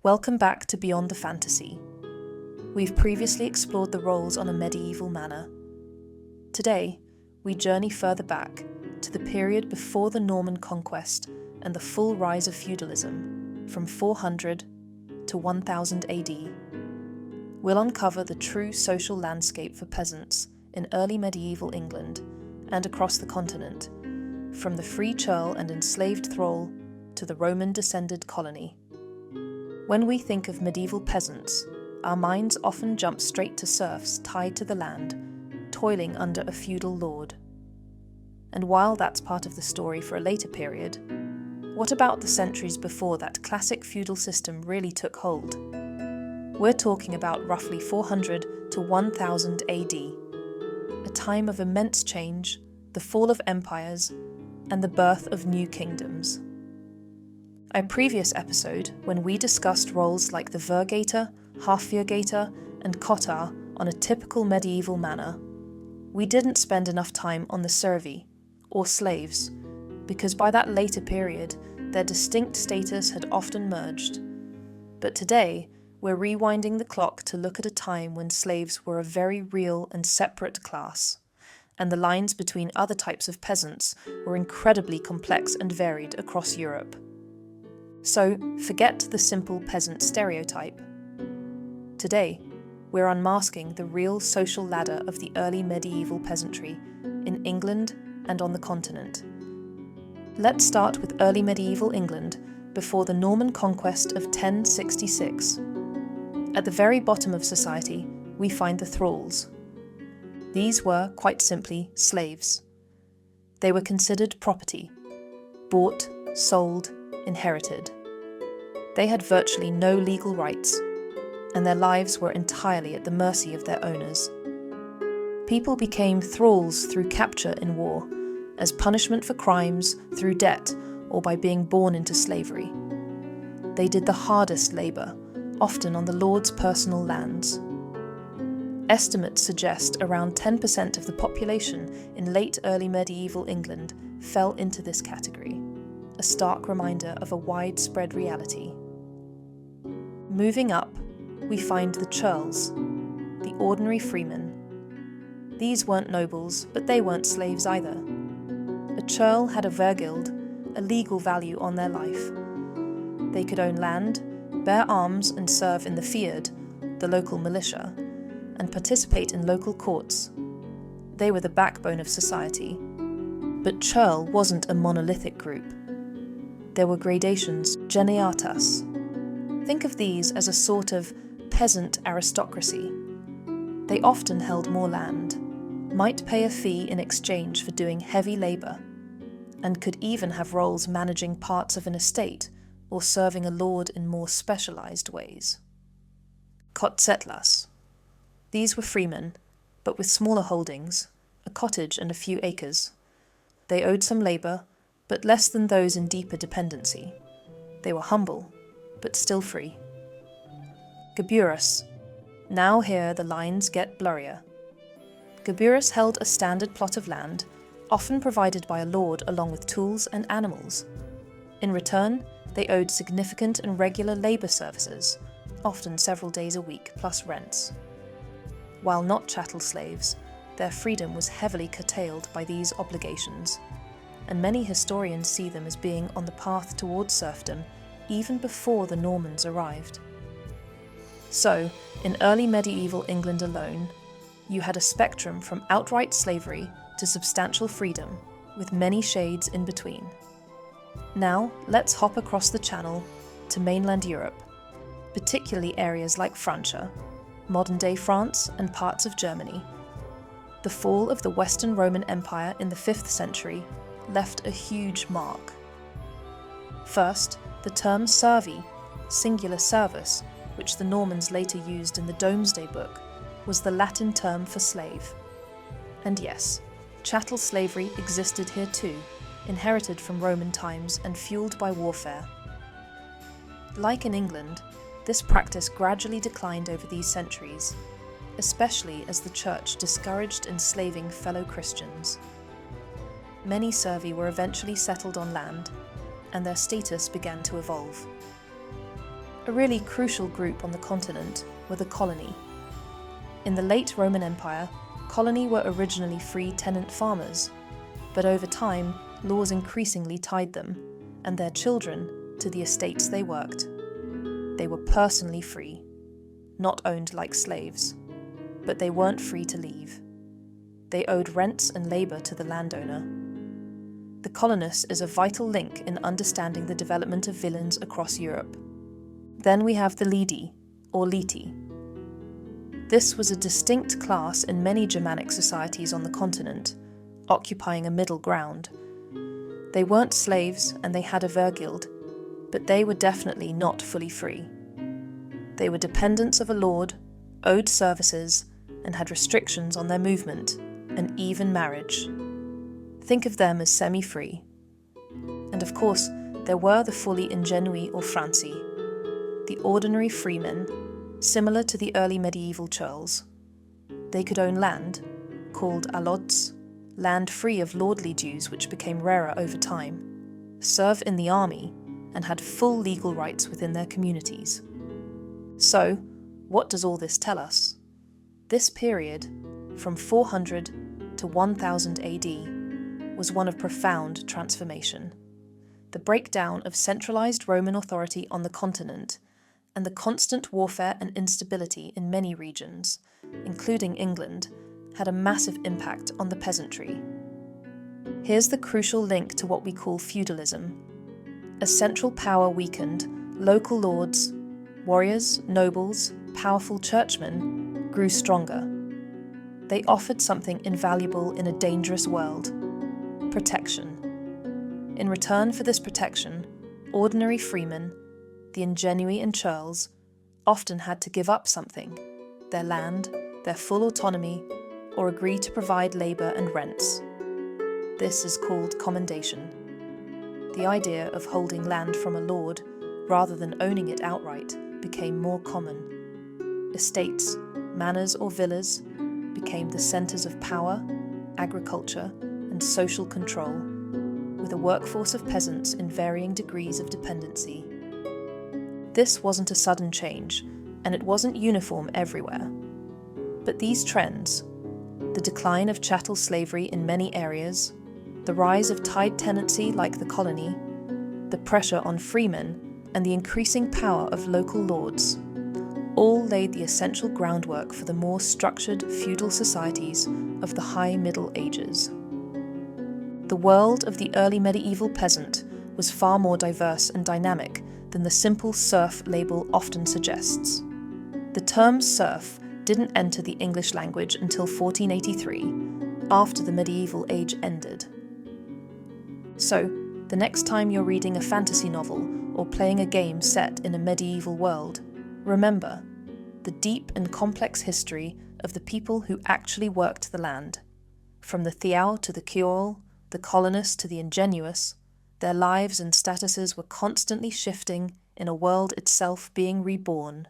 Welcome back to Beyond the Fantasy. We've previously explored the roles on a medieval manor. Today, we journey further back to the period before the Norman conquest and the full rise of feudalism from 400 to 1000 AD. We'll uncover the true social landscape for peasants in early medieval England and across the continent, from the free churl and enslaved thrall to the Roman-descended colony. When we think of medieval peasants, our minds often jump straight to serfs tied to the land, toiling under a feudal lord. And while that's part of the story for a later period, what about the centuries before that classic feudal system really took hold? We're talking about roughly 400 to 1000 AD, a time of immense change, the fall of empires, and the birth of new kingdoms. A previous episode, when we discussed roles like the Vergator, Halfjörgator, and Kotar on a typical medieval manor, we didn't spend enough time on the Servi, or slaves, because by that later period, their distinct status had often merged. But today, we're rewinding the clock to look at a time when slaves were a very real and separate class, and the lines between other types of peasants were incredibly complex and varied across Europe. So, forget the simple peasant stereotype. Today, we're unmasking the real social ladder of the early medieval peasantry in England and on the continent. Let's start with early medieval England before the Norman conquest of 1066. At the very bottom of society, we find the thralls. These were, quite simply, slaves. They were considered property, bought, sold, inherited. They had virtually no legal rights, and their lives were entirely at the mercy of their owners. People became thralls through capture in war, as punishment for crimes, through debt, or by being born into slavery. They did the hardest labour, often on the lord's personal lands. Estimates suggest around 10% of the population in late early medieval England fell into this category, a stark reminder of a widespread reality. Moving up, we find the churls, the ordinary freemen. These weren't nobles, but they weren't slaves either. A churl had a vergild, a legal value on their life. They could own land, bear arms and serve in the Fyrd, the local militia, and participate in local courts. They were the backbone of society. But churl wasn't a monolithic group. There were gradations, Geneatas. Think of these as a sort of peasant aristocracy. They often held more land, might pay a fee in exchange for doing heavy labour, and could even have roles managing parts of an estate or serving a lord in more specialised ways. Kotsetlas. These were freemen, but with smaller holdings, a cottage and a few acres. They owed some labour, but less than those in deeper dependency. They were humble, but still free. Geburas. Now here the lines get blurrier. Geburas held a standard plot of land, often provided by a lord along with tools and animals. In return, they owed significant and regular labour services, often several days a week plus rents. While not chattel slaves, their freedom was heavily curtailed by these obligations, and many historians see them as being on the path towards serfdom even before the Normans arrived. So, in early medieval England alone, you had a spectrum from outright slavery to substantial freedom, with many shades in between. Now, let's hop across the Channel to mainland Europe, particularly areas like Francia, modern-day France and parts of Germany. The fall of the Western Roman Empire in the 5th century left a huge mark. First, the term Servi, singular servus, which the Normans later used in the Domesday Book, was the Latin term for slave. And yes, chattel slavery existed here too, inherited from Roman times and fueled by warfare. Like in England, this practice gradually declined over these centuries, especially as the Church discouraged enslaving fellow Christians. Many Servi were eventually settled on land, and their status began to evolve. A really crucial group on the continent were the coloni. In the late Roman Empire, coloni were originally free tenant farmers, but over time, laws increasingly tied them, and their children, to the estates they worked. They were personally free, not owned like slaves, but they weren't free to leave. They owed rents and labour to the landowner. The colonus is a vital link in understanding the development of villains across Europe. Then we have the Lidi, or Liti. This was a distinct class in many Germanic societies on the continent, occupying a middle ground. They weren't slaves and they had a vergild, but they were definitely not fully free. They were dependents of a lord, owed services, and had restrictions on their movement, and even marriage. Think of them as semi-free. And of course, there were the fully Ingenui or Franci, the ordinary freemen, similar to the early medieval ceorls. They could own land, called alods, land free of lordly dues which became rarer over time, serve in the army, and had full legal rights within their communities. So, what does all this tell us? This period, from 400 to 1000 AD, was one of profound transformation. The breakdown of centralized Roman authority on the continent, and the constant warfare and instability in many regions, including England, had a massive impact on the peasantry. Here's the crucial link to what we call feudalism. As central power weakened, local lords, warriors, nobles, powerful churchmen grew stronger. They offered something invaluable in a dangerous world: protection. In return for this protection, ordinary freemen, the Ingenui and ceorls, often had to give up something: their land, their full autonomy, or agree to provide labour and rents. This is called commendation. The idea of holding land from a lord, rather than owning it outright, became more common. Estates, manors or villas became the centres of power, agriculture, and social control, with a workforce of peasants in varying degrees of dependency. This wasn't a sudden change, and it wasn't uniform everywhere. But these trends, the decline of chattel slavery in many areas, the rise of tied tenancy like the colony, the pressure on freemen, and the increasing power of local lords, all laid the essential groundwork for the more structured feudal societies of the High Middle Ages. The world of the early medieval peasant was far more diverse and dynamic than the simple serf label often suggests. The term serf didn't enter the English language until 1483, after the medieval age ended. So, the next time you're reading a fantasy novel or playing a game set in a medieval world, remember the deep and complex history of the people who actually worked the land. From the Þēow to the Ceorl, the colonist to the ingenuous, their lives and statuses were constantly shifting in a world itself being reborn.